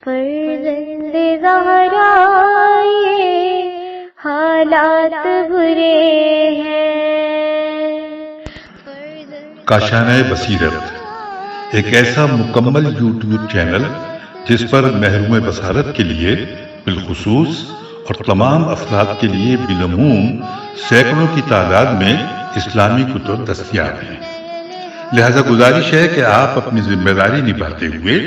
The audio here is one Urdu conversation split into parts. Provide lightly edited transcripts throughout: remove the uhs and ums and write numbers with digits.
فرزند زہرا یہ حالات برے ہیں۔ کاشانۂ بصیرت ایک ایسا مکمل یوٹیوب چینل جس پر محروم بصارت کے لیے بالخصوص اور تمام افراد کے لیے بالعموم سینکڑوں کی تعداد میں اسلامی کتب دستیاب ہیں۔ لہذا گزارش ہے کہ آپ اپنی ذمہ داری نبھاتے ہوئے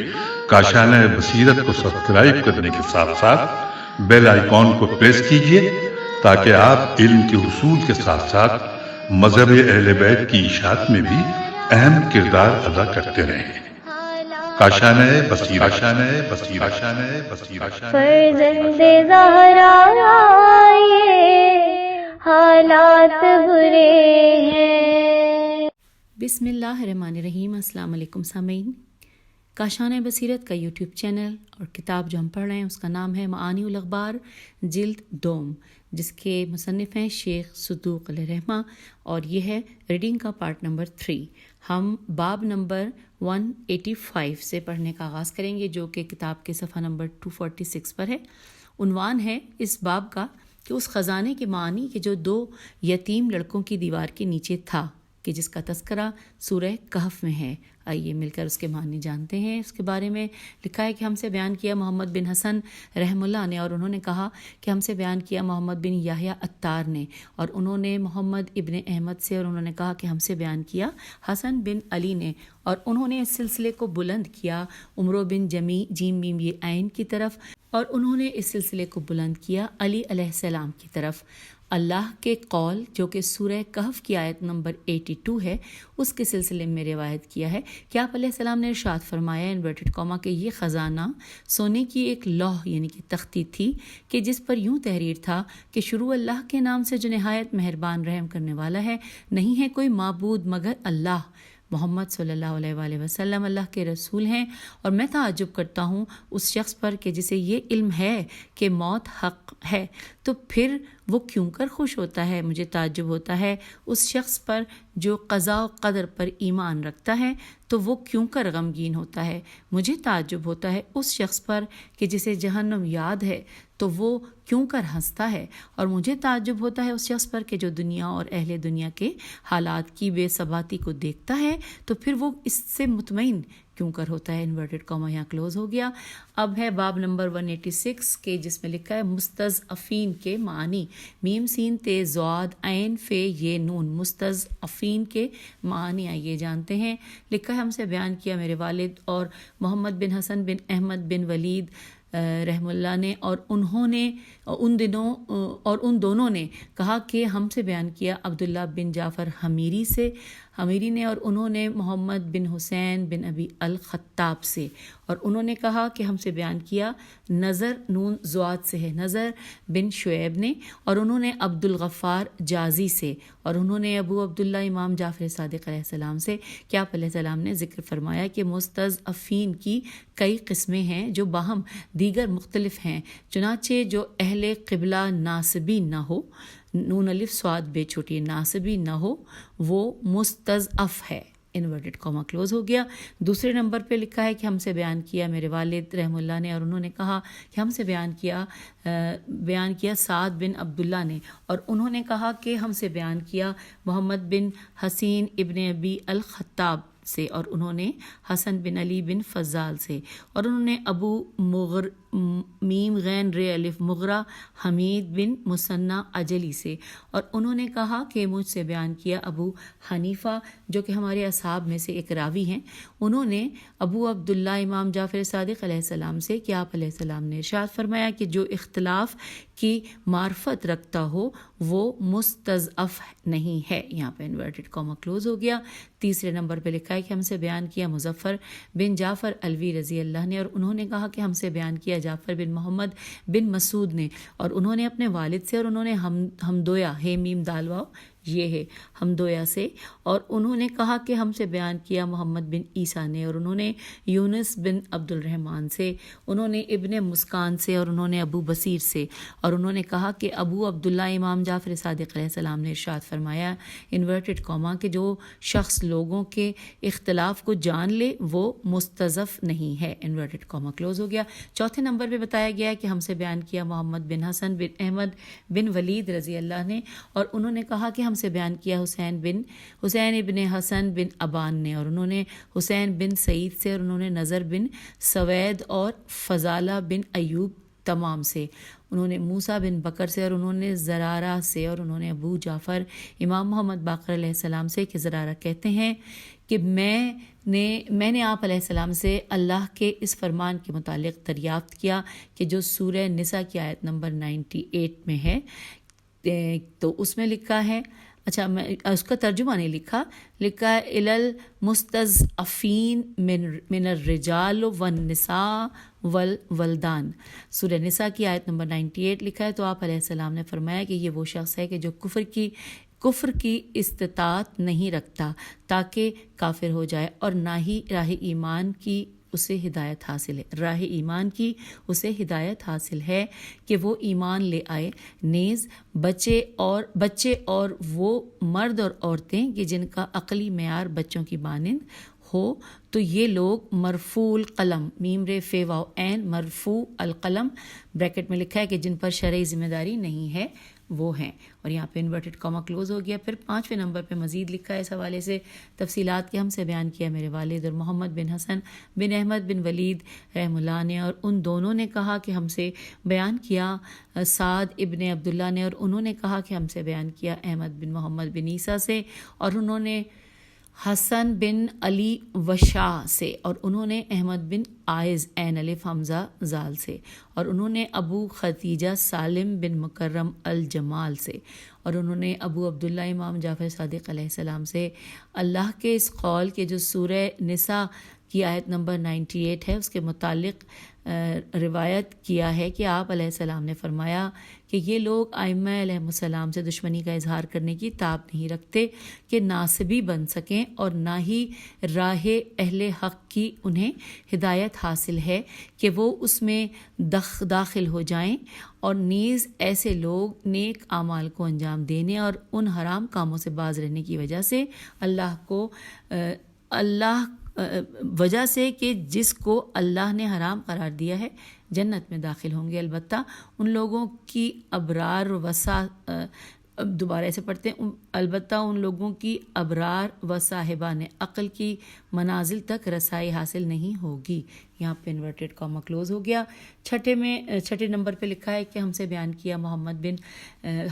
کاشانۂ بصیرت کو سبسکرائب کرنے کے ساتھ ساتھ بیل آئیکن کو پریس کیجیے تاکہ آپ علم کے حصول کے ساتھ ساتھ مذہب اہل بیت کی اشاعت میں بھی اہم کردار ادا کرتے رہیں۔ کاشانۂ بصیرت۔ فرزند زہرا یہ حالات برے ہیں۔ بسم اللہ الرحمن الرحیم۔ السلام علیکم سامعین، کاشانۂ بصیرت کا یوٹیوب چینل اور کتاب جو ہم پڑھ رہے ہیں اس کا نام ہے معانی الاخبار جلد دوم، جس کے مصنف ہیں شیخ صدوق علیہ رحمہ، اور یہ ہے ریڈنگ کا پارٹ نمبر 3۔ ہم باب نمبر 185 سے پڑھنے کا آغاز کریں گے، جو کہ کتاب کے صفحہ نمبر 246 پر ہے۔ عنوان ہے اس باب کا کہ اس خزانے کے معنی کہ جو 2 یتیم لڑکوں کی دیوار کے نیچے تھا، کہ جس کا تذکرہ سورہ کہف میں ہے۔ آئیے مل کر اس کے معنی جانتے ہیں۔ اس کے بارے میں لکھا ہے کہ ہم سے بیان کیا محمد بن حسن رحم اللہ نے، اور انہوں نے کہا کہ ہم سے بیان کیا محمد بن یحییٰ عطار نے، اور انہوں نے محمد ابن احمد سے، اور انہوں نے کہا کہ ہم سے بیان کیا حسن بن علی نے، اور انہوں نے اس سلسلے کو بلند کیا عمرو بن جمی جیم میم یہ عین کی طرف، اور انہوں نے اس سلسلے کو بلند کیا علی علیہ السلام کی طرف۔ اللہ کے قول جو کہ سورہ کہف کی آیت نمبر 82 ہے، اس کے سلسلے میں روایت کیا ہے کہ آپ علیہ السلام نے ارشاد فرمایا انورٹڈ کاما کہ یہ خزانہ سونے کی ایک لوح یعنی کہ تختی تھی، کہ جس پر یوں تحریر تھا کہ شروع اللہ کے نام سے جو نہایت مہربان رحم کرنے والا ہے، نہیں ہے کوئی معبود مگر اللہ، محمد صلی اللہ علیہ وآلہ وسلم اللہ کے رسول ہیں، اور میں تعجب کرتا ہوں اس شخص پر کہ جسے یہ علم ہے کہ موت حق ہے، تو پھر وہ کیوں کر خوش ہوتا ہے۔ مجھے تعجب ہوتا ہے اس شخص پر جو قضاء و قدر پر ایمان رکھتا ہے، تو وہ کیوں کر غمگین ہوتا ہے۔ مجھے تعجب ہوتا ہے اس شخص پر کہ جسے جہنم یاد ہے، تو وہ کیوں کر ہنستا ہے، اور مجھے تعجب ہوتا ہے اس شخص پر کہ جو دنیا اور اہل دنیا کے حالات کی بے ثباتی کو دیکھتا ہے، تو پھر وہ اس سے مطمئن کیوں کر ہوتا ہے۔ انورٹڈ کاما یہاں کلوز ہو گیا۔ اب ہے باب نمبر 186 کے، جس میں لکھا ہے مستضعفین کے معنی، میم سین تے ضاد عین فے یہ نون، مستضعفین کے معنی آئیے جانتے ہیں۔ لکھا ہے ہم سے بیان کیا میرے والد اور محمد بن حسن بن احمد بن ولید رحم اللہ نے، اور انہوں نے ان دونوں نے کہا کہ ہم سے بیان کیا عبداللہ بن جعفر حمیری نے، اور انہوں نے محمد بن حسین بن ابی الخطاب سے، اور انہوں نے کہا کہ ہم سے بیان کیا نظر نون زواد سے ہے نظر بن شعیب نے، اور انہوں نے عبد الغفار جازی سے، اور انہوں نے ابو عبداللہ امام جعفر صادق علیہ السلام سے کہ آپ علیہ السلام نے ذکر فرمایا کہ مستضعفین کی کئی قسمیں ہیں جو باہم دیگر مختلف ہیں، چنانچہ جو اہل قبلہ ناصبی نہ ہو، نون الف صاد بے چھوٹی ناصبی نہ ہو، وہ مستضعف ہے۔ انورٹڈ کاما کلوز ہو گیا۔ دوسرے نمبر پہ لکھا ہے کہ ہم سے بیان کیا میرے والد رحم اللہ نے، اور انہوں نے کہا کہ ہم سے بیان کیا سعد بن عبداللہ نے، اور انہوں نے کہا کہ ہم سے بیان کیا محمد بن حسین ابن ابی الخطاب سے، اور انہوں نے حسن بن علی بن فضال سے، اور انہوں نے ابو میم غین رے الف مغرا حمید بن مثنی اجلی سے، اور انہوں نے کہا کہ مجھ سے بیان کیا ابو حنیفہ جو کہ ہمارے اصحاب میں سے ایک راوی ہیں، انہوں نے ابو عبداللہ امام جعفر صادق علیہ السلام سے کہ آپ علیہ السلام نے ارشاد فرمایا کہ جو اختلاف کی معرفت رکھتا ہو وہ مستضعف نہیں ہے۔ یہاں پہ انورٹڈ کاما کلوز ہو گیا۔ تیسرے نمبر پہ لکھا ہے کہ ہم سے بیان کیا مظفر بن جعفر الوی رضی اللہ نے، اور انہوں نے کہا کہ ہم سے بیان کیا جعفر بن محمد بن مسعود نے، اور انہوں نے اپنے والد سے، اور انہوں نے ہمدویا ہے میم دال واو یہ ہے حمدویا سے، اور انہوں نے کہا کہ ہم سے بیان کیا محمد بن عیسیٰ نے، اور انہوں نے یونس بن عبد الرحمن سے، انہوں نے ابن مسکان سے، اور انہوں نے ابو بصیر سے، اور انہوں نے کہا کہ ابو عبداللہ امام جعفر صادق علیہ السلام نے ارشاد فرمایا انورٹڈ کاما کہ جو شخص لوگوں کے اختلاف کو جان لے وہ مستضعف نہیں ہے، انورٹڈ کاما کلوز ہو گیا۔ چوتھے نمبر پہ بتایا گیا کہ ہم سے بیان کیا محمد بن حسن بن احمد بن ولید رضی اللہ نے، اور انہوں نے کہا کہ ہم سے بیان کیا حسین ابن حسن بن ابان نے، اور انہوں نے حسین بن سعید سے، اور انہوں نے نظر بن سوید اور فضالہ بن ایوب تمام سے، انہوں نے موسیٰ بن بکر سے، اور انہوں نے زرارہ سے، اور انہوں نے ابو جعفر امام محمد باقر علیہ السلام سے کہ زرارہ کہتے ہیں کہ میں نے آپ علیہ السلام سے اللہ کے اس فرمان کے متعلق دریافت کیا کہ جو سورہ نساء کی آیت نمبر 98 میں ہے، تو اس میں لکھا ہے، اچھا میں اس کا ترجمہ نہیں لکھا ہے المستضعفین من الرجال والنساء والولدان، سورہ نساء کی آیت نمبر 98 لکھا ہے۔ تو آپ علیہ السلام نے فرمایا کہ یہ وہ شخص ہے کہ جو کفر کی استطاعت نہیں رکھتا تاکہ کافر ہو جائے، اور نہ ہی راہ ایمان کی اسے ہدایت حاصل ہے کہ وہ ایمان لے آئے، نیز بچے اور وہ مرد اور عورتیں کہ جن کا عقلی معیار بچوں کی مانند ہو، تو یہ لوگ مرفوع القلم، میم رے فے واو عین، مرفوع القلم بریکٹ میں لکھا ہے کہ جن پر شرعی ذمہ داری نہیں ہے وہ ہیں، اور یہاں پہ انورٹڈ کاما کلوز ہو گیا۔ پھر 5ویں نمبر پہ مزید لکھا ہے اس حوالے سے تفصیلات کے ہم سے بیان کیا میرے والد اور محمد بن حسن بن احمد بن ولید رحم اللہ نے، اور ان دونوں نے کہا کہ ہم سے بیان کیا سعد ابن عبداللہ نے، اور انہوں نے کہا کہ ہم سے بیان کیا احمد بن محمد بن عیسیٰ سے، اور انہوں نے حسن بن علی وشا سے، اور انہوں نے احمد بن عائز عین الف حمزہ زال سے، اور انہوں نے ابو خدیجہ سالم بن مکرم الجمال سے، اور انہوں نے ابو عبداللہ امام جعفر صادق علیہ السلام سے اللہ کے اس قول کے جو سورہ نساء کی آیت نمبر 98 ہے اس کے متعلق روایت کیا ہے کہ آپ علیہ السلام نے فرمایا کہ یہ لوگ ائمہ علیہ السلام سے دشمنی کا اظہار کرنے کی تاب نہیں رکھتے کہ ناصبی بن سکیں، اور نہ ہی راہ اہل حق کی انہیں ہدایت حاصل ہے کہ وہ اس میں داخل ہو جائیں، اور نیز ایسے لوگ نیک اعمال کو انجام دینے اور ان حرام کاموں سے باز رہنے کی وجہ سے وجہ سے کہ جس کو اللہ نے حرام قرار دیا ہے جنت میں داخل ہوں گے، البتہ ان لوگوں کی ابرار و صاحبان عقل کی منازل تک رسائی حاصل نہیں ہوگی۔ یہاں پہ انورٹڈ کاما کلوز ہو گیا۔ چھٹے نمبر پہ لکھا ہے کہ ہم سے بیان کیا محمد بن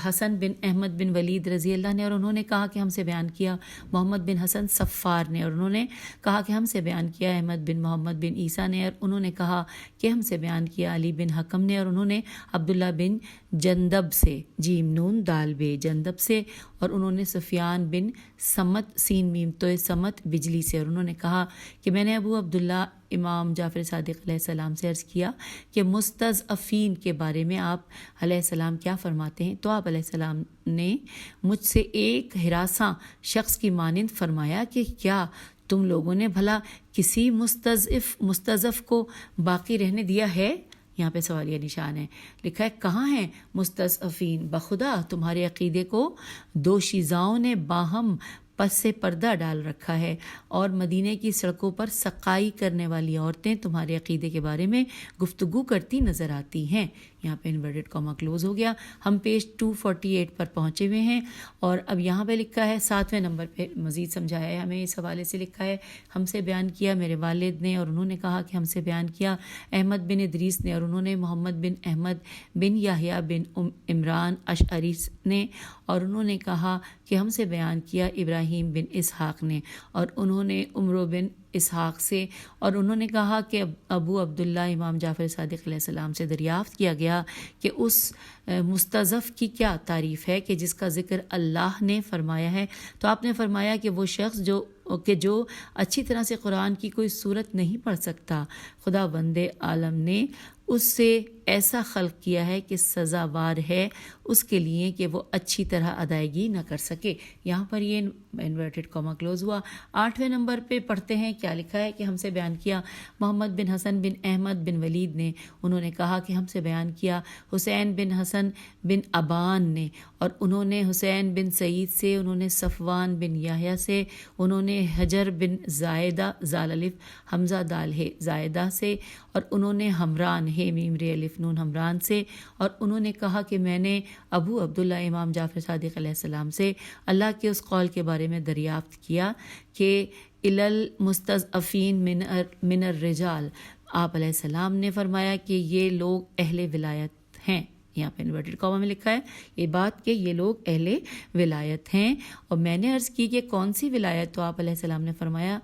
حسن بن احمد بن ولید رضی اللہ نے، اور انہوں نے کہا کہ ہم سے بیان کیا محمد بن حسن صفار نے، اور انہوں نے کہا کہ ہم سے بیان کیا احمد بن محمد بن عیسیٰ نے، اور انہوں نے کہا کہ ہم سے بیان کیا علی بن حکم نے، اور انہوں نے عبداللہ بن جندب سے، جیم نون دال بے جندب سے، اور انہوں نے سفیان بن سمت سین میم تو سمت بجلی سے، اور انہوں نے کہا کہ میں نے ابو عبداللہ امام جعفر صادق علیہ السلام سے عرض کیا کہ مستضعفین کے بارے میں آپ علیہ السلام کیا فرماتے ہیں؟ تو آپ علیہ السلام نے مجھ سے ایک ہراساں شخص کی مانند فرمایا کہ کیا تم لوگوں نے بھلا کسی مستضعف کو باقی رہنے دیا ہے؟ یہاں پہ سوالیہ نشان ہے، لکھا ہے کہاں ہیں مستضعفین؟ بخدا تمہارے عقیدے کو دوشیزاؤں نے باہم پس سے پردہ ڈال رکھا ہے، اور مدینے کی سڑکوں پر سقائی کرنے والی عورتیں تمہارے عقیدے کے بارے میں گفتگو کرتی نظر آتی ہیں۔ یہاں پہ انورٹڈ کاما کلوز ہو گیا۔ ہم پیج 248 پر پہنچے ہوئے ہیں، اور اب یہاں پہ لکھا ہے 7ویں نمبر پہ مزید سمجھایا ہے ہمیں اس حوالے سے، لکھا ہے ہم سے بیان کیا میرے والد نے، اور انہوں نے کہا کہ ہم سے بیان کیا احمد بن ادریس نے، اور انہوں نے محمد بن احمد بن یحییٰ بن عمران اشعری نے، اور انہوں نے کہا کہ ہم سے بیان کیا ابراہیم بن اسحاق نے، اور انہوں نے عمرو بن اسحاق سے، اور انہوں نے کہا کہ ابو عبداللہ امام جعفر صادق علیہ السلام سے دریافت کیا گیا کہ اس مستضعف کی کیا تعریف ہے کہ جس کا ذکر اللہ نے فرمایا ہے؟ تو آپ نے فرمایا کہ وہ شخص جو اچھی طرح سے قرآن کی کوئی صورت نہیں پڑھ سکتا، خدا بند عالم نے اس سے ایسا خلق کیا ہے کہ سزاوار ہے اس کے لیے کہ وہ اچھی طرح ادائیگی نہ کر سکے. یہاں پر یہ انورٹڈ کاما کلوز ہوا. 8ویں نمبر پہ پڑھتے ہیں کیا لکھا ہے کہ ہم سے بیان کیا محمد بن حسن بن احمد بن ولید نے. انہوں نے کہا کہ ہم سے بیان کیا حسین بن حسن بن ابان نے, اور انہوں نے حسین بن سعید سے, انہوں نے صفوان بن یحییٰ سے, انہوں نے حجر بن زائدہ زال الف حمزہ دال ہے زائدہ سے, اور انہوں نے حمران ہے میم ر الف نون حمران سے, اور انہوں نے کہا کہ میں نے ابو عبداللہ امام جعفر صادق علیہ السلام سے اللہ کے اس قول کے بارے میں دریافت کیا کہ المستضعفین من الرجال. آپ علیہ السلام نے فرمایا کہ یہ لوگ اہل ولایت ہیں. یہاں پہ انورٹڈ کاما میں لکھا ہے یہ بات کہ یہ لوگ اہل ولایت ہیں. اور میں نے عرض کی کہ کون سی ولایت؟ تو آپ علیہ السلام نے فرمایا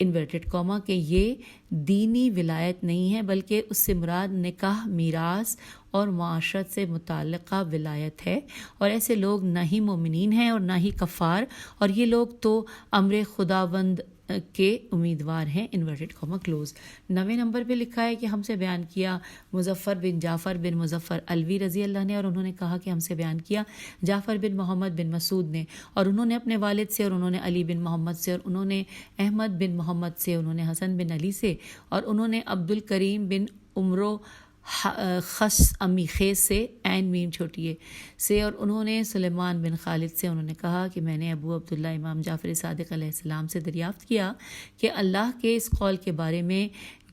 انورٹڈ کاما کہ یہ دینی ولایت نہیں ہے بلکہ اس سے مراد نکاح میراث اور معاشرت سے متعلقہ ولایت ہے. اور ایسے لوگ نہ ہی مومنین ہیں اور نہ ہی کفار, اور یہ لوگ تو امر خداوند کے امیدوار ہیں. Inverted comma close. 9ویں نمبر پہ لکھا ہے کہ ہم سے بیان کیا مظفر بن جعفر بن مظفر الوی رضی اللہ نے, اور انہوں نے کہا کہ ہم سے بیان کیا جعفر بن محمد بن مسعود نے, اور انہوں نے اپنے والد سے, اور انہوں نے علی بن محمد سے, اور انہوں نے احمد بن محمد سے, انہوں نے حسن بن علی سے, اور انہوں نے عبد الکریم بن عمرو خس امی خیز سے عین میم چھوٹی ہے سے, اور انہوں نے سلیمان بن خالد سے, انہوں نے کہا کہ میں نے ابو عبداللہ امام جعفر صادق علیہ السلام سے دریافت کیا کہ اللہ کے اس قول کے بارے میں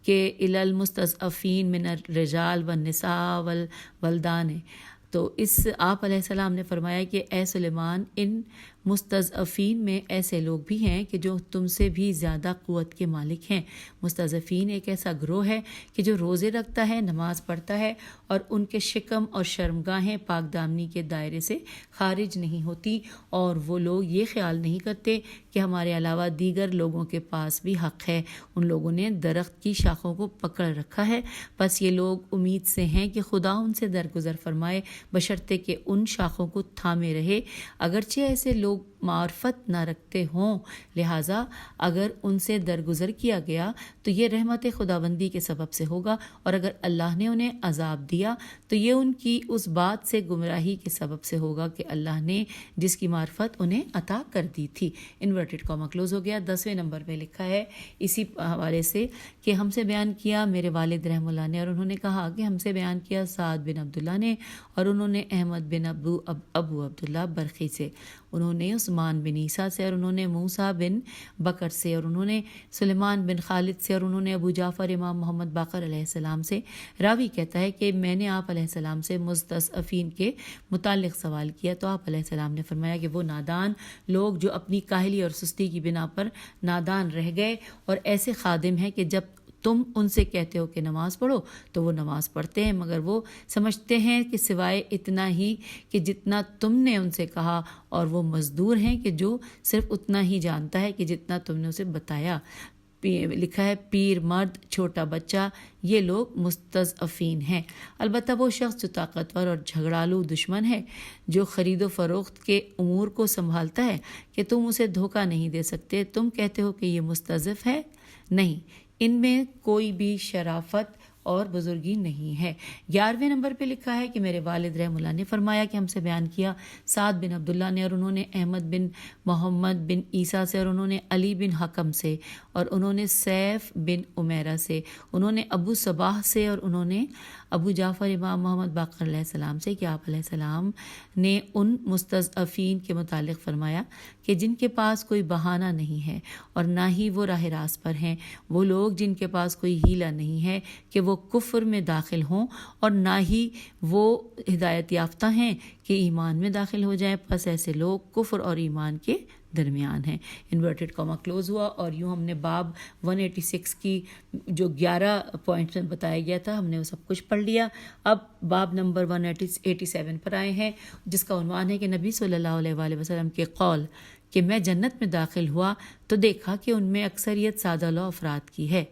کہ الی المستضعفین من الرجال والنساء والولدان ہے. تو اس آپ علیہ السلام نے فرمایا کہ اے سلیمان ان مستضعفین میں ایسے لوگ بھی ہیں کہ جو تم سے بھی زیادہ قوت کے مالک ہیں. مستضعفین ایک ایسا گروہ ہے کہ جو روزے رکھتا ہے, نماز پڑھتا ہے, اور ان کے شکم اور شرمگاہیں پاک دامنی کے دائرے سے خارج نہیں ہوتی, اور وہ لوگ یہ خیال نہیں کرتے کہ ہمارے علاوہ دیگر لوگوں کے پاس بھی حق ہے. ان لوگوں نے درخت کی شاخوں کو پکڑ رکھا ہے, بس یہ لوگ امید سے ہیں کہ خدا ان سے درگزر فرمائے بشرطے کہ ان شاخوں کو تھامے رہے, اگرچہ ایسے لوگ معرفت نہ رکھتے ہوں. لہٰذا اگر ان سے درگزر کیا گیا تو یہ رحمت خداوندی کے سبب سے ہوگا, اور اگر اللہ نے انہیں عذاب دیا تو یہ ان کی اس بات سے گمراہی کے سبب سے ہوگا کہ اللہ نے جس کی معرفت انہیں عطا کر دی تھی. انورٹڈ کاما کلوز ہو گیا. 10ویں نمبر پہ لکھا ہے اسی حوالے سے کہ ہم سے بیان کیا میرے والد رحم اللہ نے, اور انہوں نے کہا کہ ہم سے بیان کیا سعد بن عبداللہ نے, اور انہوں نے احمد بن ابو عبداللہ برقی سے, انہوں نے عثمان بن عیسیٰ سے, اور انہوں نے موسیٰ بن بکر سے, اور انہوں نے سلیمان بن خالد سے, اور انہوں نے ابو جعفر امام محمد باقر علیہ السلام سے. راوی کہتا ہے کہ میں نے آپ علیہ السلام سے مستضعفین کے متعلق سوال کیا تو آپ علیہ السلام نے فرمایا کہ وہ نادان لوگ جو اپنی کاہلی اور سستی کی بنا پر نادان رہ گئے, اور ایسے خادم ہیں کہ جب تم ان سے کہتے ہو کہ نماز پڑھو تو وہ نماز پڑھتے ہیں, مگر وہ سمجھتے ہیں کہ سوائے اتنا ہی کہ جتنا تم نے ان سے کہا, اور وہ مزدور ہیں کہ جو صرف اتنا ہی جانتا ہے کہ جتنا تم نے اسے بتایا. لکھا ہے پیر مرد چھوٹا بچہ یہ لوگ مستضعفین ہیں. البتہ وہ شخص جو طاقتور اور جھگڑالو دشمن ہے جو خرید و فروخت کے امور کو سنبھالتا ہے کہ تم اسے دھوکہ نہیں دے سکتے, تم کہتے ہو کہ یہ مستضعف ہے, نہیں, ان میں کوئی بھی شرافت اور بزرگی نہیں ہے. 11ویں نمبر پہ لکھا ہے کہ میرے والد رحم اللہ نے فرمایا کہ ہم سے بیان کیا سعد بن عبداللہ نے, اور انہوں نے احمد بن محمد بن عیسیٰ سے, اور انہوں نے علی بن حکم سے, اور انہوں نے سیف بن عمیرہ سے, انہوں نے ابو صباح سے, اور انہوں نے ابو جعفر امام محمد باقر علیہ السلام سے کہ آپ علیہ السلام نے ان مستضعفین کے متعلق فرمایا کہ جن کے پاس کوئی بہانہ نہیں ہے اور نہ ہی وہ راہ راست پر ہیں, وہ لوگ جن کے پاس کوئی ہیلہ نہیں ہے کہ وہ کفر میں داخل ہوں, اور نہ ہی وہ ہدایت یافتہ ہیں کہ ایمان میں داخل ہو جائیں, پس ایسے لوگ کفر اور ایمان کے درمیان ہیں. انورٹڈ کاما کلوز ہوا. اور یوں ہم نے باب 186 کی جو 11 پوائنٹس میں بتایا گیا تھا ہم نے وہ سب کچھ پڑھ لیا. اب باب نمبر 187 پر آئے ہیں جس کا عنوان ہے کہ نبی صلی اللہ علیہ وآلہ وسلم کے قول کہ میں جنت میں داخل ہوا تو دیکھا کہ ان میں اکثریت سادہ لو افراد کی ہے.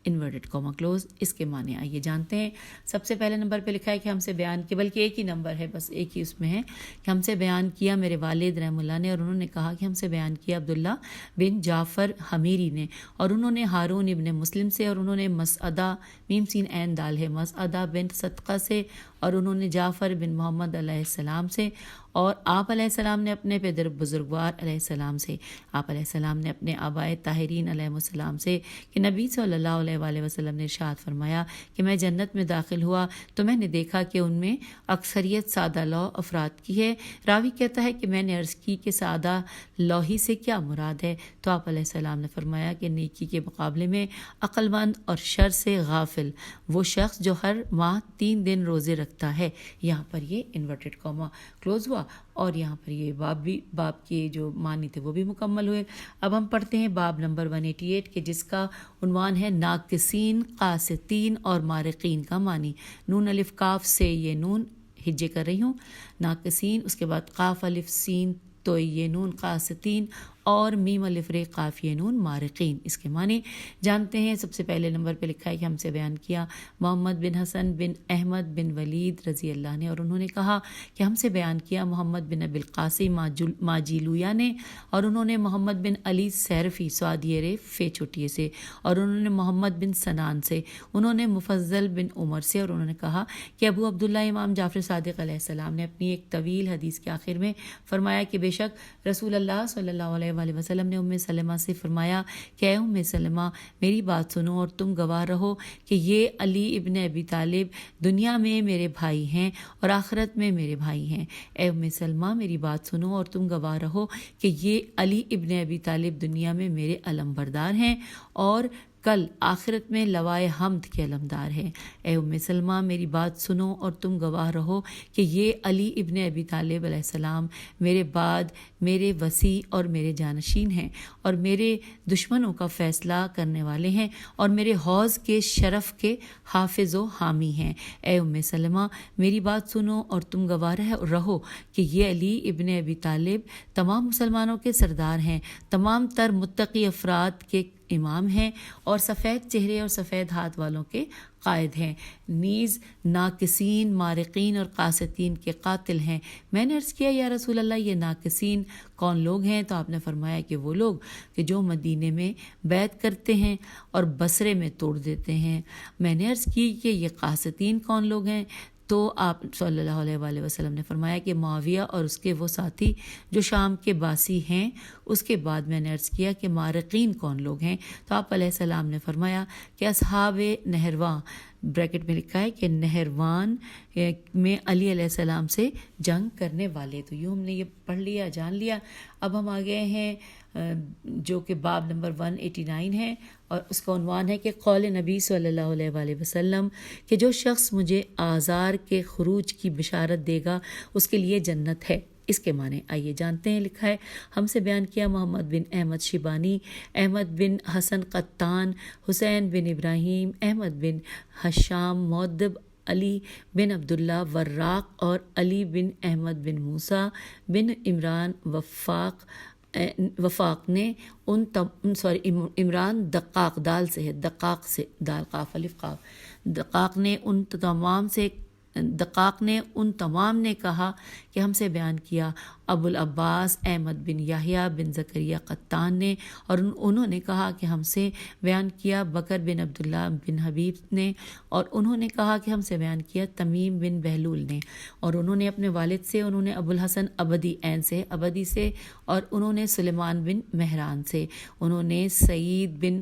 انورٹڈ کوما کلوز، اس کے معنی آئیے جانتے ہیں۔ سب سے پہلے نمبر پہ لکھا ہے کہ ہم سے بیان کیا، بلکہ ایک ہی نمبر ہے، بس ایک ہی اس میں ہے کہ ہم سے بیان کیا میرے والد رحم اللہ نے، اور انہوں نے کہا کہ ہم سے بیان کیا عبداللہ بن جعفر حمیری نے، اور انہوں نے ہارون ابن مسلم سے، اور انہوں نے مسعدہ میم سین عین دال ہے مسعدہ بن صدقہ سے، اور انہوں نے جعفر بن محمد علیہ السلام سے، اور آپ علیہ السلام نے اپنے پدر بزرگوار علیہ السلام سے، آپ علیہ السلام نے اپنے آبائے طاہرین علیہ السلام سے کہ نبی صلی اللہ علیہ وآلہ وسلم نے ارشاد فرمایا کہ میں جنت میں داخل ہوا تو میں نے دیکھا کہ ان میں اکثریت سادہ لوح افراد کی ہے۔ راوی کہتا ہے کہ میں نے عرض کی کہ سادہ لوحی سے کیا مراد ہے، تو آپ علیہ السلام نے فرمایا کہ نیکی کے مقابلے میں عقل مند اور شر سے غافل وہ شخص جو ہر ماہ 3 دن روزے رکھتا ہے۔ یہاں پر یہ انورٹڈ کوما کلوز ہوا، اور یہاں پر یہ باب کے جو معنی تھے وہ بھی مکمل ہوئے۔ اب ہم پڑھتے ہیں باب نمبر 188 کہ جس کا عنوان ہے ناقصین، قاسطین اور مارقین کا معنی۔ نون الف کاف سے یہ نون ہجے کر رہی ہوں، ناقصین، اس کے بعد قاف الف سین تو یہ نون قاسطین، اور میم الف ر قاف یہ نون مارقین، اس کے معنی جانتے ہیں۔ سب سے پہلے نمبر پہ لکھا ہے کہ ہم سے بیان کیا محمد بن حسن بن احمد بن ولید رضی اللہ نے، اور انہوں نے کہا کہ ہم سے بیان کیا محمد بن ابی القاسم ماجیلویا نے، اور انہوں نے محمد بن علی سیرفی سعادیہ ر فے چھٹیے سے، اور انہوں نے محمد بن سنان سے، انہوں نے مفضل بن عمر سے، اور انہوں نے کہا کہ ابو عبداللہ امام جعفر صادق علیہ السلام نے اپنی ایک طویل حدیث کے آخر میں فرمایا کہ بے شک رسول اللہ صلی اللہ علیہ وآلہ وسلم نے ام سلمہ سے فرمایا کہ اے ام سلمہ میری بات سنو اور تم گواہ رہو کہ یہ علی ابن ابی طالب دنیا میں میرے بھائی ہیں اور آخرت میں میرے بھائی ہیں۔ اے ام سلمہ میری بات سنو اور تم گواہ رہو کہ یہ علی ابن ابی طالب دنیا میں میرے علمبردار ہیں اور کل آخرت میں لوائے حمد کے علمدار ہیں۔ اے ام سلمہ میری بات سنو اور تم گواہ رہو کہ یہ علی ابن ابی طالب علیہ السلام میرے بعد میرے وصی اور میرے جانشین ہیں اور میرے دشمنوں کا فیصلہ کرنے والے ہیں اور میرے حوض کے شرف کے حافظ و حامی ہیں۔ اے ام سلمہ میری بات سنو اور تم گواہ رہو کہ یہ علی ابن ابی طالب تمام مسلمانوں کے سردار ہیں، تمام تر متقی افراد کے امام ہیں اور سفید چہرے اور سفید ہاتھ والوں کے قائد ہیں، نیز ناقصین، مارقین اور قاسطین کے قاتل ہیں۔ میں نے عرض کیا یا رسول اللہ یہ ناقصین کون لوگ ہیں؟ تو آپ نے فرمایا کہ وہ لوگ کہ جو مدینے میں بیعت کرتے ہیں اور بصرے میں توڑ دیتے ہیں۔ میں نے عرض کی کہ یہ قاسطین کون لوگ ہیں؟ تو آپ صلی اللہ علیہ وآلہ وسلم نے فرمایا کہ معاویہ اور اس کے وہ ساتھی جو شام کے باسی ہیں۔ اس کے بعد میں نے عرض کیا کہ مارقین کون لوگ ہیں؟ تو آپ علیہ السلام نے فرمایا کہ اصحاب نہرواں، بریکٹ میں لکھا ہے کہ نہروان میں علی علیہ السلام سے جنگ کرنے والے۔ تو یوں ہم نے یہ پڑھ لیا، جان لیا۔ اب ہم آ گئے ہیں جو کہ باب نمبر 189 ہے اور اس کا عنوان ہے کہ قول نبی صلی اللہ علیہ وآلہ وسلم کہ جو شخص مجھے آزار کے خروج کی بشارت دے گا اس کے لیے جنت ہے۔ اس کے معنی آئیے جانتے ہیں۔ لکھا ہے ہم سے بیان کیا محمد بن احمد شیبانی، احمد بن حسن قطان، حسین بن ابراہیم، احمد بن حشام مؤدب، علی بن عبداللہ وراق اور علی بن احمد بن موسیٰ بن عمران وفاق نے عمران دقاق دال سے ہے، دقاق سے دال قاف الف قاف، دقاق نے ان تمام نے کہا کہ ہم سے بیان کیا ابو العباس احمد بن یحییٰ بن زکریا قطان نے، اور انہوں نے کہا کہ ہم سے بیان کیا بکر بن عبداللہ بن حبیب نے، اور انہوں نے کہا کہ ہم سے بیان کیا تمیم بن بہلول نے، اور انہوں نے اپنے والد سے، انہوں نے ابو الحسن عبدی عین سے عبدی سے، اور انہوں نے سلیمان بن مہران سے، انہوں نے سعید بن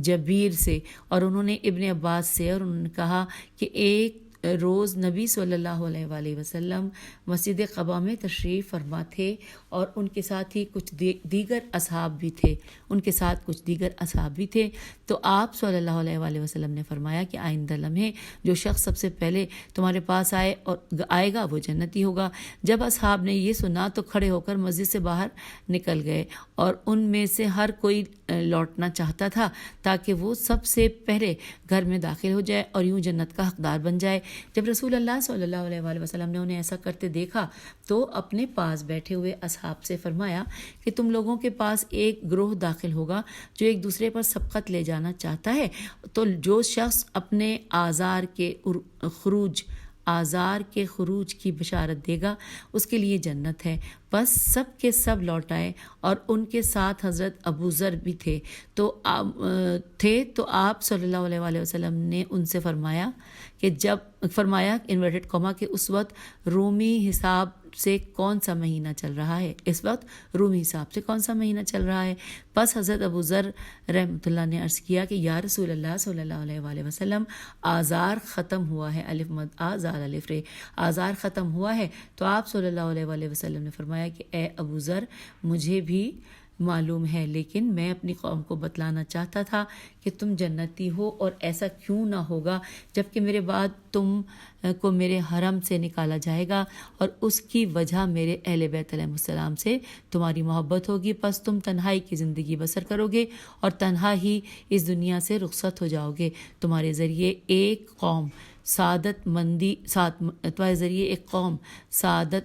جبیر سے، اور انہوں نے ابن عباس سے، اور انہوں نے کہا کہ ایک روز نبی صلی اللہ علیہ وآلہ وسلم مسجد قباء میں تشریف فرما تھے اور ان کے ساتھ ہی کچھ دیگر اصحاب بھی تھے تو آپ صلی اللہ علیہ وآلہ وسلم نے فرمایا کہ آئندہ لمحے جو شخص سب سے پہلے تمہارے پاس آئے گا وہ جنتی ہوگا۔ جب اصحاب نے یہ سنا تو کھڑے ہو کر مسجد سے باہر نکل گئے اور ان میں سے ہر کوئی لوٹنا چاہتا تھا تاکہ وہ سب سے پہلے گھر میں داخل ہو جائے اور یوں جنت کا حقدار بن جائے۔ جب رسول اللہ صلی اللہ علیہ وآلہ وسلم نے انہیں ایسا کرتے دیکھا تو اپنے پاس بیٹھے ہوئے اصحاب سے فرمایا کہ تم لوگوں کے پاس ایک گروہ داخل ہوگا جو ایک دوسرے پر سبقت لے جانا چاہتا ہے، تو جو شخص اپنے آزار کے خروج کی بشارت دے گا اس کے لیے جنت ہے۔ بس سب کے سب لوٹ آئے اور ان کے ساتھ حضرت ابو ذر بھی تھے تو آپ صلی اللہ علیہ وآلہ وسلم نے ان سے فرمایا انورٹڈ کاما کہ اس وقت رومی حساب سے کون سا مہینہ چل رہا ہے؟ بس حضرت ابو ذر رحمۃ اللہ نے عرض کیا کہ یا رسول اللہ صلی اللہ علیہ وآلہ وسلم، آزار ختم ہوا ہے، الف مد آزار الف رے، آزار ختم ہوا ہے۔ تو آپ صلی اللہ علیہ وآلہ وسلم نے فرمایا کہ اے ابو ذر، مجھے بھی معلوم ہے، لیکن میں اپنی قوم کو بتلانا چاہتا تھا کہ تم جنتی ہو، اور ایسا کیوں نہ ہوگا جبکہ میرے بعد تم کو میرے حرم سے نکالا جائے گا اور اس کی وجہ میرے اہل بیت علیہ السلام سے تمہاری محبت ہوگی، پس تم تنہائی کی زندگی بسر کرو گے اور تنہا ہی اس دنیا سے رخصت ہو جاؤ گے۔ تمہارے ذریعے ایک قوم سعادت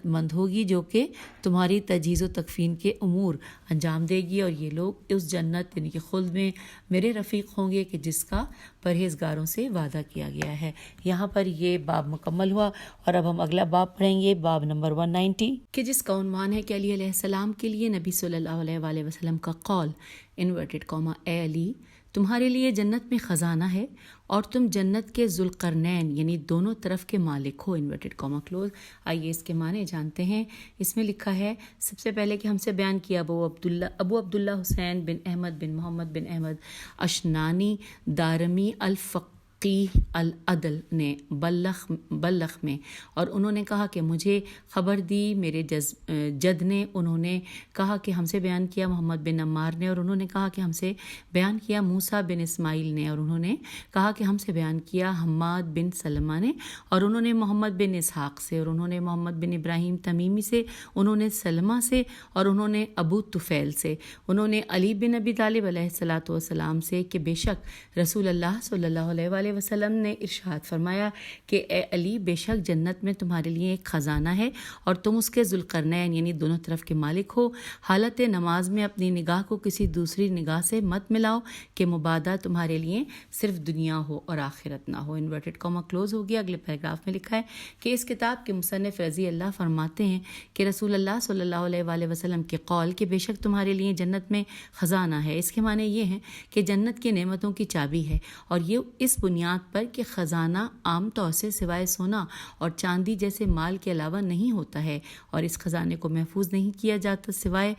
مند ہوگی جو کہ تمہاری تجہیز و تکفین کے امور انجام دے گی، اور یہ لوگ اس جنت یعنی کہ خلد میں میرے رفیق ہوں گے کہ جس کا پرہیزگاروں سے وعدہ کیا گیا ہے۔ یہاں پر یہ باب مکمل ہوا، اور اب ہم اگلا باب پڑھیں گے، باب نمبر 190، کہ جس کا عنوان ہے کہ علی علیہ السلام کے لیے نبی صلی اللہ علیہ وآلہ وسلم کا قول، انورٹڈ کاما، اے علی، تمہارے لیے جنت میں خزانہ ہے اور تم جنت کے ذوالقرنین یعنی دونوں طرف کے مالک ہو، انورٹڈ کاما کلوز۔ آئیے اس کے معنی جانتے ہیں۔ اس میں لکھا ہے سب سے پہلے کہ ہم سے بیان کیا ابو عبداللہ حسین بن احمد بن محمد بن احمد اشنانی دارمی الفقیہ العدل نے بلخ میں، اور انہوں نے کہا کہ مجھے خبر دی میرے جد نے، انہوں نے کہا کہ ہم سے بیان کیا محمد بن عمار نے، اور انہوں نے کہا کہ ہم سے بیان کیا موسیٰ بن اسماعیل نے، اور انہوں نے کہا کہ ہم سے بیان کیا حماد بن سلمہ نے، اور انہوں نے محمد بن اسحاق سے، اور انہوں نے محمد بن ابراہیم تمیمی سے، انہوں نے سلمہ سے، اور انہوں نے ابو طفیل سے، انہوں نے علی بن ابی طالب علیہ الصلاۃ والسلام سے کہ بے شک رسول اللہ صلی اللہ علیہ وسلم نے ارشاد فرمایا کہ اے علی، بے شک جنت میں تمہارے لیے ایک خزانہ ہے اور تم اس کے ذوالقرنین یعنی دونوں طرف کے مالک ہو۔ حالت نماز میں اپنی نگاہ کو کسی دوسری نگاہ سے مت ملاؤ کہ مبادا تمہارے لیے صرف دنیا ہو اور آخرت نہ ہو۔ انورٹڈ کاما کلوز ہو گیا۔ اگلے پیراگراف میں لکھا ہے کہ اس کتاب کے مصنف رضی اللہ فرماتے ہیں کہ رسول اللہ صلی اللہ علیہ وآلہ وسلم کے قول کہ بے شک تمہارے لیے جنت میں خزانہ ہے، اس کے معنی یہ ہیں کہ جنت کی نعمتوں کی چابی ہے، اور یہ اس بنیاد پر کہ خزانہ عام طور سے سوائے سونا اور چاندی جیسے مال کے علاوہ نہیں ہوتا ہے، اور اس خزانے کو محفوظ نہیں کیا جاتا سوائے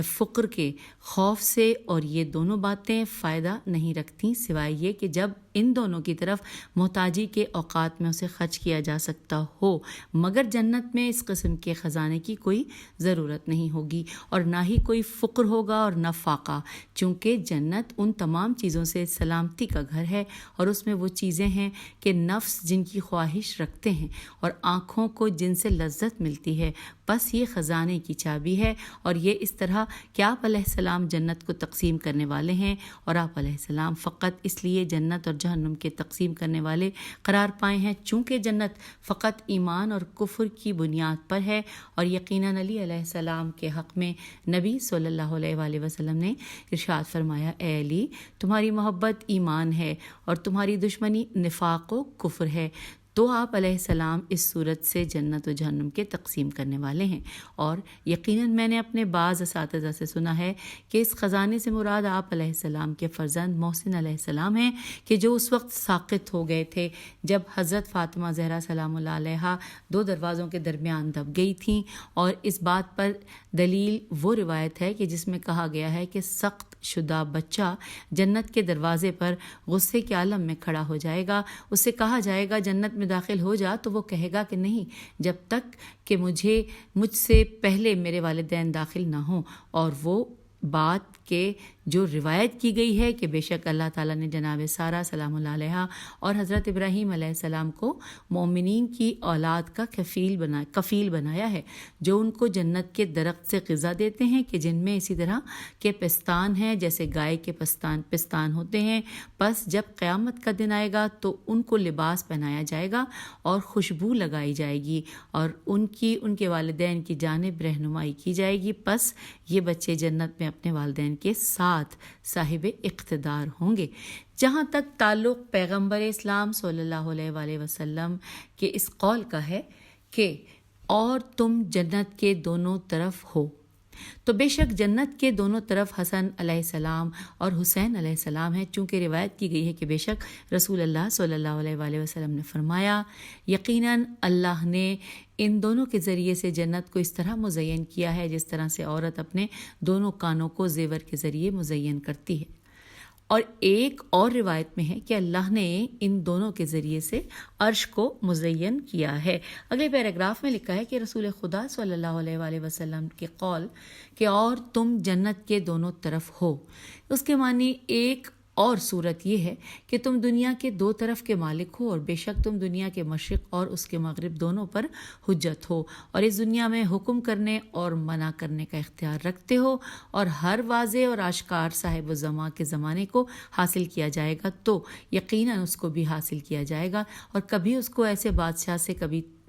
فقر کے خوف سے، اور یہ دونوں باتیں فائدہ نہیں رکھتی سوائے یہ کہ جب ان دونوں کی طرف محتاجی کے اوقات میں اسے خرچ کیا جا سکتا ہو، مگر جنت میں اس قسم کے خزانے کی کوئی ضرورت نہیں ہوگی اور نہ ہی کوئی فقر ہوگا اور نہ فاقہ، چونکہ جنت ان تمام چیزوں سے سلامتی کا گھر ہے، اور اس میں وہ چیزیں ہیں کہ نفس جن کی خواہش رکھتے ہیں اور آنکھوں کو جن سے لذت ملتی ہے، بس یہ خزانے کی چابی ہے، اور یہ اس طرح کہ آپ علیہ السلام جنت کو تقسیم کرنے والے ہیں، اور آپ علیہ السلام فقط اس لیے جنت اور جہنم کے تقسیم کرنے والے قرار پائے ہیں چونکہ جنت فقط ایمان اور کفر کی بنیاد پر ہے، اور یقیناً علی علیہ السلام کے حق میں نبی صلی اللہ علیہ وآلہ وسلم نے ارشاد فرمایا، اے علی، تمہاری محبت ایمان ہے اور تمہاری دشمنی نفاق و کفر ہے۔ تو آپ علیہ السلام اس صورت سے جنت و جہنم کے تقسیم کرنے والے ہیں، اور یقیناً میں نے اپنے بعض اساتذہ سے سنا ہے کہ اس خزانے سے مراد آپ علیہ السلام کے فرزند محسن علیہ السلام ہیں کہ جو اس وقت ساقط ہو گئے تھے جب حضرت فاطمہ زہرا سلام اللہ علیہا 2 دروازوں کے درمیان دب گئی تھیں، اور اس بات پر دلیل وہ روایت ہے کہ جس میں کہا گیا ہے کہ سخت شدہ بچہ جنت کے دروازے پر غصے کے عالم میں کھڑا ہو جائے گا، اس سے کہا جائے گا جنت میں داخل ہو جا، تو وہ کہے گا کہ نہیں، جب تک کہ مجھ سے پہلے میرے والدین داخل نہ ہوں، اور وہ بات کہ جو روایت کی گئی ہے کہ بے شک اللہ تعالیٰ نے جناب سارہ سلام اللہ علیہا اور حضرت ابراہیم علیہ السلام کو مومنین کی اولاد کا کفیل بنایا ہے، جو ان کو جنت کے درخت سے غذا دیتے ہیں کہ جن میں اسی طرح کے پستان ہیں جیسے گائے کے پستان ہوتے ہیں۔ پس جب قیامت کا دن آئے گا تو ان کو لباس پہنایا جائے گا اور خوشبو لگائی جائے گی اور ان کے والدین کی جانب رہنمائی کی جائے گی، پس یہ بچے جنت میں اپنے والدین کے ساتھ صاحب اقتدار ہوں گے۔ جہاں تک تعلق پیغمبر اسلام صلی اللہ علیہ وآلہ وسلم کے اس قول کا ہے کہ اور تم جنت کے دونوں طرف ہو، تو بے شک جنت کے دونوں طرف حسن علیہ السلام اور حسین علیہ السلام ہیں، چونکہ روایت کی گئی ہے کہ بے شک رسول اللہ صلی اللہ علیہ وآلہ وسلم نے فرمایا یقیناً اللہ نے ان دونوں کے ذریعے سے جنت کو اس طرح مزین کیا ہے جس طرح سے عورت اپنے دونوں کانوں کو زیور کے ذریعے مزین کرتی ہے۔ اور ایک اور روایت میں ہے کہ اللہ نے ان دونوں کے ذریعے سے عرش کو مزین کیا ہے۔ اگلے پیراگراف میں لکھا ہے کہ رسول خدا صلی اللہ علیہ وآلہ وسلم کے قول کہ اور تم جنت کے دونوں طرف ہو، اس کے معنی ایک اور صورت یہ ہے کہ تم دنیا کے دو طرف کے مالک ہو اور بے شک تم دنیا کے مشرق اور اس کے مغرب دونوں پر حجت ہو اور اس دنیا میں حکم کرنے اور منع کرنے کا اختیار رکھتے ہو، اور ہر واضح اور آشکار صاحب الزمان کے زمانے کو حاصل کیا جائے گا تو یقیناً اس کو بھی حاصل کیا جائے گا، اور کبھی اس کو ایسے بادشاہ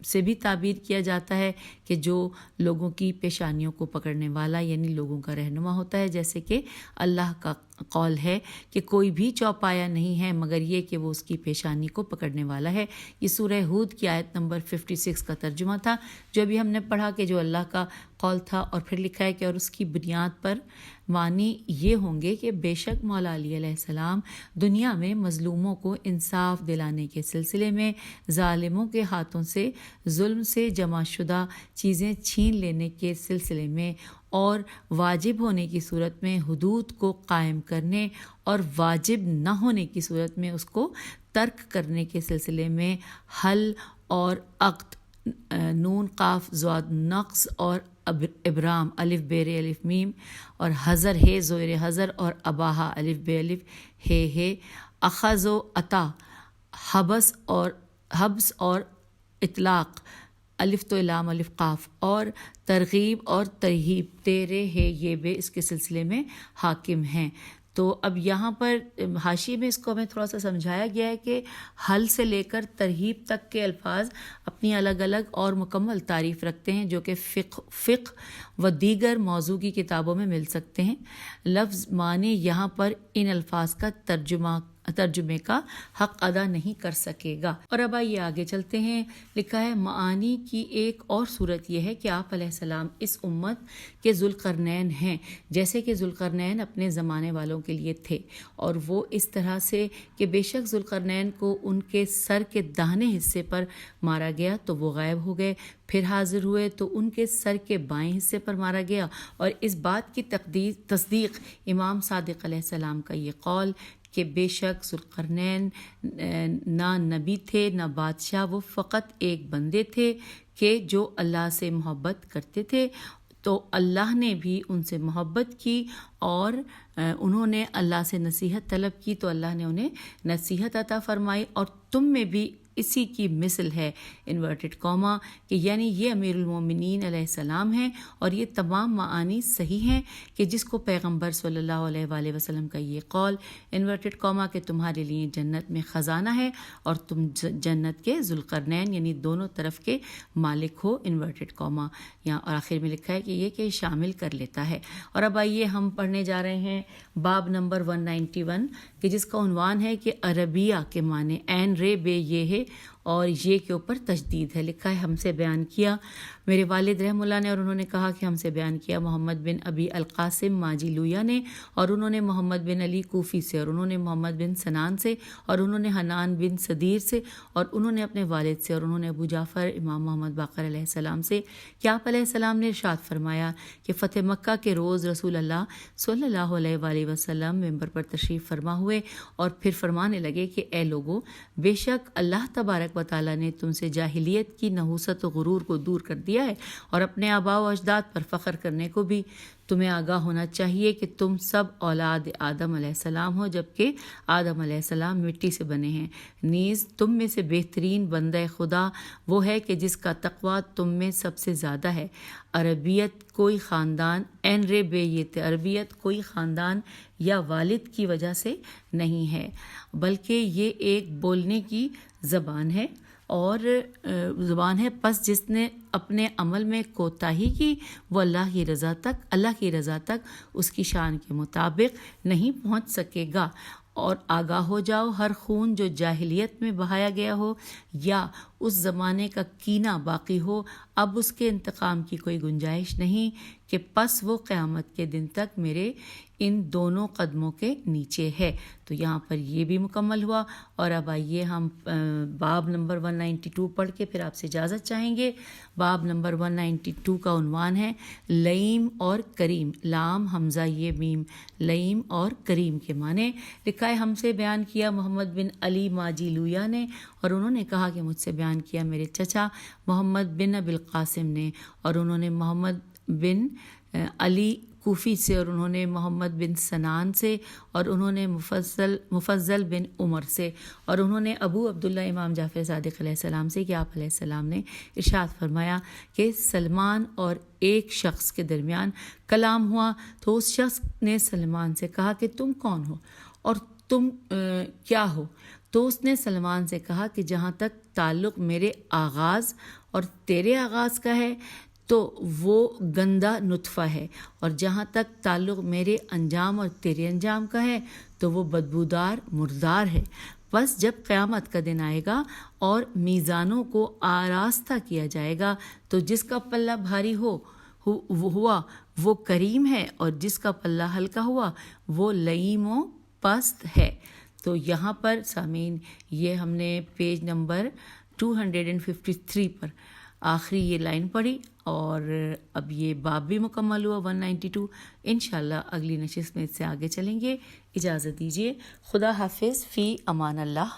سے بھی تعبیر کیا جاتا ہے کہ جو لوگوں کی پیشانیوں کو پکڑنے والا یعنی لوگوں کا رہنما ہوتا ہے، جیسے کہ اللہ کا قول ہے کہ کوئی بھی چوپایا نہیں ہے مگر یہ کہ وہ اس کی پیشانی کو پکڑنے والا ہے۔ یہ سورہ ہود کی آیت نمبر 56 کا ترجمہ تھا جو ابھی ہم نے پڑھا کہ جو اللہ کا قول تھا، اور پھر لکھا ہے کہ اور اس کی بنیاد پر معنی یہ ہوں گے کہ بے شک مولا علی علیہ السلام دنیا میں مظلوموں کو انصاف دلانے کے سلسلے میں ظالموں کے ہاتھوں سے ظلم سے جمع شدہ چیزیں چھین لینے کے سلسلے میں اور واجب ہونے کی صورت میں حدود کو قائم کرنے اور واجب نہ ہونے کی صورت میں اس کو ترک کرنے کے سلسلے میں حل اور عقد، نون قاف زاد نقص اور ابرام الف بیر الف میم اور حضر ہے زویر حضر اور اباہا الف بے الف ہے اخذ و عطا، حبس اور اطلاق الف تو لام الف قاف، اور ترغیب اور ترہیب تیرے ہے یہ بے اس کے سلسلے میں حاکم ہیں۔ تو اب یہاں پر حاشیے میں اس کو ہمیں تھوڑا سا سمجھایا گیا ہے کہ حل سے لے کر ترہیب تک کے الفاظ اپنی الگ الگ اور مکمل تعریف رکھتے ہیں جو کہ فقہ و دیگر موضوع کی کتابوں میں مل سکتے ہیں۔ لفظ معنی یہاں پر ان الفاظ کا ترجمے کا حق ادا نہیں کر سکے گا۔ اور اب آئیے آگے چلتے ہیں۔ لکھا ہے معانی کی ایک اور صورت یہ ہے کہ آپ علیہ السلام اس امت کے ذوالقرنین ہیں، جیسے کہ ذوالقرنین اپنے زمانے والوں کے لیے تھے، اور وہ اس طرح سے کہ بے شک ذوالقرنین کو ان کے سر کے داہنے حصے پر مارا گیا تو وہ غائب ہو گئے، پھر حاضر ہوئے تو ان کے سر کے بائیں حصے پر مارا گیا، اور اس بات کی تصدیق امام صادق علیہ السلام کا یہ قول کہ بے شک ذوالقرنین نہ نبی تھے نہ بادشاہ، وہ فقط ایک بندے تھے کہ جو اللہ سے محبت کرتے تھے، تو اللہ نے بھی ان سے محبت کی اور انہوں نے اللہ سے نصیحت طلب کی تو اللہ نے انہیں نصیحت عطا فرمائی، اور تم میں بھی اسی کی مثل ہے انورٹڈ کاما کہ یعنی یہ امیر المومنین علیہ السلام ہیں، اور یہ تمام معانی صحیح ہیں کہ جس کو پیغمبر صلی اللہ علیہ وآلہ وسلم کا یہ قول انورٹڈ کاما کہ تمہارے لیے جنت میں خزانہ ہے اور تم جنت کے ذوالقرنین یعنی دونوں طرف کے مالک ہو انورٹڈ کاما، یہاں اور آخر میں لکھا ہے کہ یہ کہ شامل کر لیتا ہے۔ اور اب آئیے ہم پڑھنے جا رہے ہیں باب نمبر 191 کہ جس کا عنوان ہے کہ عربیہ کے معنی عین رے بے یہ ہے اور یہ کے اوپر تشدید ہے۔ لکھا ہے ہم سے بیان کیا میرے والد رحم اللہ نے، اور انہوں نے کہا کہ ہم سے بیان کیا محمد بن ابی القاسم ماجی لویا نے، اور انہوں نے محمد بن علی کوفی سے، اور انہوں نے محمد بن سنان سے، اور انہوں نے حنان بن صدیر سے، اور انہوں نے اپنے والد سے، اور انہوں نے ابو جعفر امام محمد باقر علیہ السلام سے کہ آپ علیہ السلام نے ارشاد فرمایا کہ فتح مکہ کے روز رسول اللہ صلی اللہ علیہ وآلہ وسلم ممبر پر تشریف فرما ہوئے اور پھر فرمانے لگے کہ اے لوگو، بے شک اللہ تبارک تبارک و تعالیٰ نے تم سے جاہلیت کی نحوست و غرور کو دور کر دیا ہے، اور اپنے آباء و اجداد پر فخر کرنے کو بھی تمہیں آگاہ ہونا چاہیے کہ تم سب اولاد آدم علیہ السلام ہو، جبکہ آدم علیہ السلام مٹی سے بنے ہیں۔ نیز تم میں سے بہترین بندہ خدا وہ ہے کہ جس کا تقویٰ تم میں سب سے زیادہ ہے۔ عربیت کوئی خاندان عربیت کوئی خاندان یا والد کی وجہ سے نہیں ہے، بلکہ یہ ایک بولنے کی زبان ہے پس جس نے اپنے عمل میں کوتاہی کی وہ اللہ کی رضا تک اس کی شان کے مطابق نہیں پہنچ سکے گا۔ اور آگاہ ہو جاؤ، ہر خون جو جاہلیت میں بہایا گیا ہو یا اس زمانے کا کینہ باقی ہو، اب اس کے انتقام کی کوئی گنجائش نہیں کہ پس وہ قیامت کے دن تک میرے ان دونوں قدموں کے نیچے ہے۔ تو یہاں پر یہ بھی مکمل ہوا، اور اب آئیے ہم باب نمبر 192 پڑھ کے پھر آپ سے اجازت چاہیں گے۔ باب نمبر 192 کا عنوان ہے لئیم اور کریم، لام حمزہ یہ میم، لئیم اور کریم کے معنی۔ لکھا ہے ہم سے بیان کیا محمد بن علی ماجی لویا نے، اور انہوں نے کہا کہ مجھ سے بیان کیا میرے چچا محمد بن ابی القاسم نے، اور انہوں نے محمد بن علی کوفی سے، اور انہوں نے محمد بن سنان سے، اور انہوں نے مفضل بن عمر سے، اور انہوں نے ابو عبداللہ امام جعفر صادق علیہ السلام سے کہ آپ علیہ السلام نے ارشاد فرمایا کہ سلمان اور ایک شخص کے درمیان کلام ہوا، تو اس شخص نے سلمان سے کہا کہ تم کون ہو اور تم کیا ہو؟ تو اس نے سلمان سے کہا کہ جہاں تک تعلق میرے آغاز اور تیرے آغاز کا ہے تو وہ گندا نطفہ ہے، اور جہاں تک تعلق میرے انجام اور تیرے انجام کا ہے تو وہ بدبودار مردار ہے۔ بس جب قیامت کا دن آئے گا اور میزانوں کو آراستہ کیا جائے گا تو جس کا پلہ بھاری ہوا وہ کریم ہے، اور جس کا پلہ ہلکا ہوا وہ لئیم و پست ہے۔ تو یہاں پر سامعین یہ ہم نے پیج نمبر 253 پر آخری یہ لائن پڑھی، اور اب یہ باب بھی مکمل ہوا 192۔ انشاءاللہ اگلی نشست میں اس سے آگے چلیں گے۔ اجازت دیجیے، خدا حافظ، فی امان اللہ۔